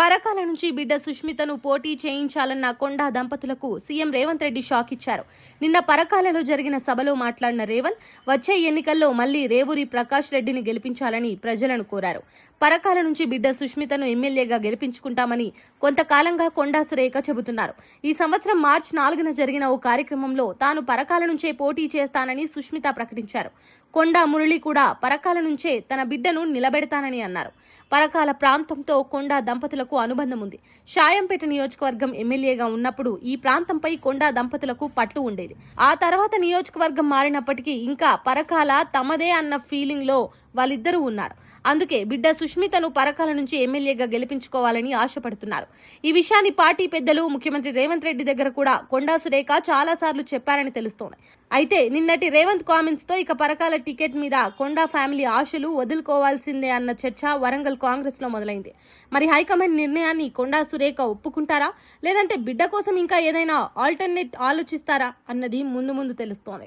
పరకాల నుంచి బిడ్డ సుష్మితను పోటీ చేయించాలన్న కొండా దంపతులకు సీఎం రేవంత్ రెడ్డి షాక్ ఇచ్చారు. నిన్న పరకాలలో జరిగిన సభలో మాట్లాడిన రేవంత్ వచ్చే ఎన్నికల్లో మళ్లీ రేవూరి ప్రకాష్ రెడ్డిని గెలిపించాలని ప్రజలను కోరారు. పరకాల నుంచి బిడ్డ సుష్మితను ఎమ్మెల్యేగా గెలిపించుకుంటామని కొంతకాలంగా కొండా సురేఖ చెబుతున్నారు. ఈ సంవత్సరం మార్చి 4న జరిగిన ఓ కార్యక్రమంలో తాను పరకాల నుంచే పోటీ చేస్తానని సుష్మిత ప్రకటించారు. కొండా మురళి కూడా పరకాల నుంచే తన బిడ్డను నిలబెడతానని అన్నారు. పరకాల ప్రాంతంతో కొండా దంపతులకు అనుబంధం ఉంది. షాయంపేట నియోజకవర్గం ఎమ్మెల్యేగా ఉన్నప్పుడు ఈ ప్రాంతంపై కొండా దంపతులకు పట్టు ఉండేది. ఆ తర్వాత నియోజకవర్గం మారినప్పటికీ ఇంకా పరకాల తమదే అన్న ఫీలింగ్ లో వాళ్ళిద్దరూ ఉన్నారు. అందుకే బిడ్డ సుష్మితను పరకాల నుంచి ఎమ్మెల్యేగా గెలిపించుకోవాలని ఆశపడుతున్నారు. ఈ విషయాన్ని పార్టీ పెద్దలు ముఖ్యమంత్రి రేవంత్ రెడ్డి దగ్గర కూడా కొండా సురేఖ చాలా సార్లు చెప్పారని తెలుస్తోంది. అయితే నిన్నటి రేవంత్ కామెంట్స్ తో ఇక పరకాల టికెట్ మీద కొండా ఫ్యామిలీ ఆశలు వదులుకోవాల్సిందే అన్న చర్చ వరంగల్ కాంగ్రెస్ లో మొదలైంది. మరి హైకమాండ్ నిర్ణయాన్ని కొండా సురేఖ ఒప్పుకుంటారా, లేదంటే బిడ్డ కోసం ఇంకా ఏదైనా ఆల్టర్నేట్ ఆలోచిస్తారా అన్నది ముందు తెలుస్తోంది.